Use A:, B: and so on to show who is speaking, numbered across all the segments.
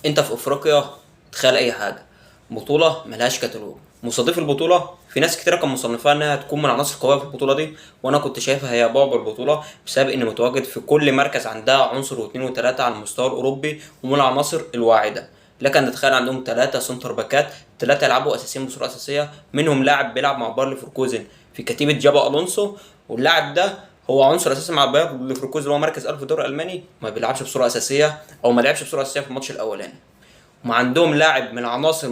A: انت في افريقيا، تخيل اي حاجه، بطوله ملهاش كتالوج. مستضيف البطوله في ناس كتيره كان مصنفاها انها تكون من العناصر القويه في البطوله دي، وانا كنت شايفها هي بعبع البطوله بسبب ان متواجد في كل مركز عندها عنصر واثنين وثلاثه على المستوى الاوروبي ومن العناصر الواعده. لكن تتخيل عندهم ثلاثه سنتر باكات، ثلاثه يلعبوا اساسيين بصوره اساسيه، منهم لاعب بيلعب مع باير ليفركوزن في كتيبه جابا الونسو، واللاعب ده هو عنصر اساسي مع باير ليفركوزن اللي هو مركز الف في الدوري الالماني، ما بيلعبش بصوره اساسيه او ما لعبش بصوره اساسيه في الماتش الاولاني. وعندهم لاعب من العناصر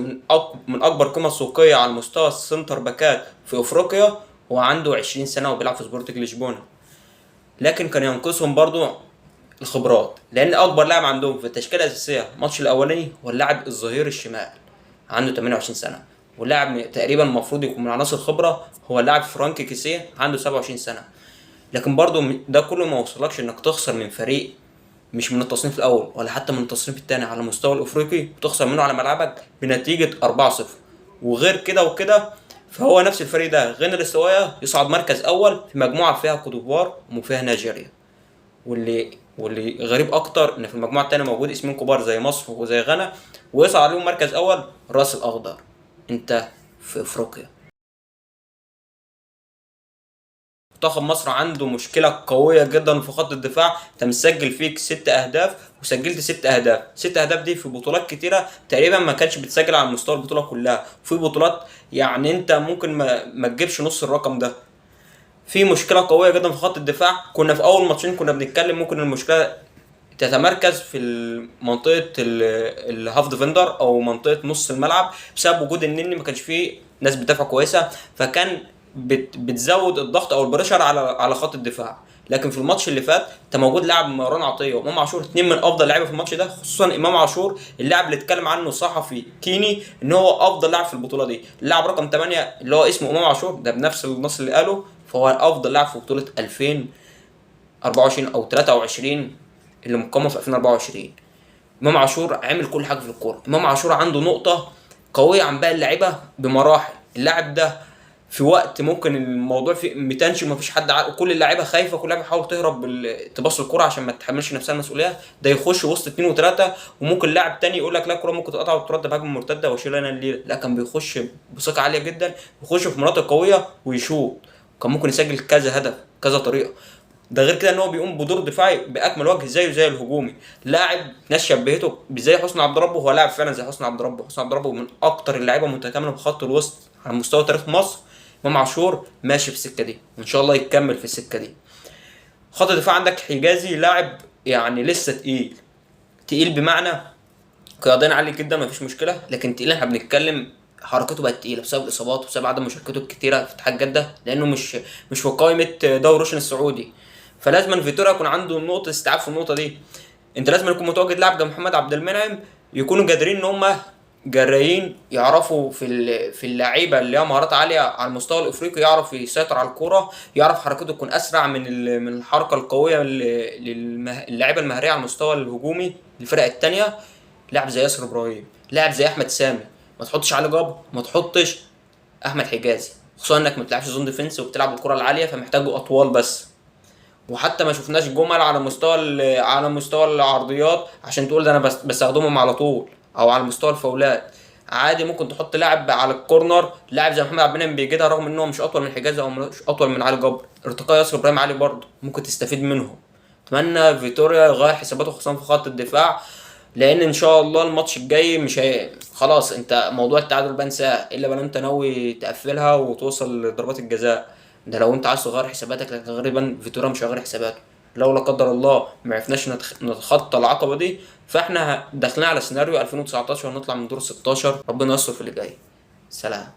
A: من اكبر قيمه سوقيه على مستوى السنتر باكات في افريقيا، هو عنده 20 سنه وبيلعب في سبورتنج لشبونه. لكن كان ينقصهم برضو الخبرات، لان اكبر لاعب عندهم في التشكيله الاساسيه الماتش الاولاني هو اللاعب الظهير الشمال، عنده 28 سنه. واللاعب تقريبا المفروض يكون من عناصر الخبره هو اللاعب فرانك كيسيه، عنده 27 سنه. لكن برضو ده كله ما وصلكش انك تخسر من فريق مش من التصنيف الاول ولا حتى من التصنيف الثاني على المستوى الافريقي، وتخسر منه على ملعبك بنتيجه 4-0. وغير كده وكده، فهو نفس الفريق ده غير الاستواء يصعد مركز اول في مجموعه فيها كوت ديفوار وفيها نيجيريا. واللي غريب اكتر ان في المجموعه الثانيه موجود اسمين كبار زي مصر وزي غانا، ويصعد عليهم مركز اول الراس الاخضر. انت في افريقيا. منتخب مصر عنده مشكلة قوية جدا في خط الدفاع، انت مسجل فيك 6 اهداف وسجلت 6 اهداف، 6 اهداف دي في بطولات كتيرة تقريبا ما كانش بتسجل على مستوى البطولة كلها، في بطولات يعني انت ممكن ما تجيبش نص الرقم ده. في مشكلة قوية جدا في خط الدفاع، كنا في اول ماتشين كنا بنتكلم ممكن المشكلة تتمركز في منطقة الهاف ديفندر او منطقة نص الملعب، بسبب وجود النني ما كانش فيه ناس بتدافع كويسة، فكان بتزود الضغط او البريشر على خط الدفاع. لكن في الماتش اللي فات انت موجود لاعب مروان عطيه وامام عاشور، اتنين من افضل لعيبه في الماتش ده، خصوصا امام عاشور اللاعب اللي اتكلم عنه صحفي كيني ان هو افضل لاعب في البطوله دي، اللاعب رقم 8 اللي هو اسمه امام عاشور ده بنفس النص اللي قاله، فهو افضل لاعب في بطوله 2024 او 23 اللي مقامه في 2024. امام عاشور عامل كل حاجه في الكوره، امام عاشور عنده نقطه قويه عن باقي اللعيبه بمراحل. اللاعب ده في وقت ممكن الموضوع في متنشن ومفيش حد كل اللعيبه خايفه، كل لعيبه بتحاول تهرب تبص الكوره عشان ما تتحملش نفسها المسؤوليه، ده يخش وسط 2 و3، وممكن لاعب تاني يقول لك لا الكوره ممكن تتقطع وترد بهجمه مرتده واشيل انا الليله، لا كان بيخش بثقه عاليه جدا، بيخش في مناطق قويه ويشوط، كان ممكن يسجل كذا هدف كذا طريقه. ده غير كده ان هو بيقوم بدور دفاعي باكمل وجه زيه زي الهجومي. لاعب ناس شبهته بزي حسني عبد ربه، هو لاعب فعلا زي حسني عبد ربه، حسني عبد ربه من اكتر اللعيبه متكامله بخط الوسط على مستوى تاريخ مصر. امام عاشور ماشي في السكه دي وان شاء الله يكمل في السكه دي. خط الدفاع عندك حجازي لاعب يعني لسه تقيل، تقيل بمعنى قيادين عالي جدا مفيش مشكله، لكن تقيل احنا بنتكلم حركته بقت تقيله بسبب الاصابات وبسبب عدم مشاركته الكتيره في اتحاد جده، لانه مش في قائمه دوري روشن السعودي، فلازم فيتوريا يكون عنده نقطه استيعاب في النقطه دي. انت لازم يكون متواجد لاعب زي محمد عبد المنعم يكونوا قادرين ان هم جرايين، يعرفوا في اللعيبه اللي هي مهارات عاليه على المستوى الافريقي، يعرف يسيطر على الكوره، يعرف حركته تكون اسرع من الحركه القويه للاعيبه المهاريه على المستوى الهجومي للفرق الثانيه. لاعب زي ياسر ابراهيم، لاعب زي احمد سامي، ما تحطش علي جبر، ما تحطش احمد حجازي، خصوصا انك ما بتلعبش زون ديفنس وبتلعب الكره العاليه فمحتاجه اطوال بس. وحتى ما شفناش جمل على مستوى العرضيات عشان تقول ده انا بستخدمهم على طول، او على مستوى الفاولات عادي ممكن تحط لاعب على الكورنر، لاعب زي محمد عبد المنعم بيجيدها رغم ان هو مش اطول من حجازي او مش اطول من علي جبر، ارتقاء ياسر ابراهيم عالي برضه ممكن تستفيد منهم. اتمنى فيتوريا يغير حساباته خصوصا في خط الدفاع، لان ان شاء الله الماتش الجاي مش خلاص انت موضوع التعادل بنساه، الا بل انت ناوي تقفلها وتوصل لضربات الجزاء، ده لو انت عايز تغير حساباتك، لكن غالبا فيتوريا مش هيغير حساباته. لو لا قدر الله ما عرفناش نتخطى العقبه دي، فاحنا داخلين على سيناريو 2019 ونطلع من دور 16، ربنا يستر في اللي جاي. سلام.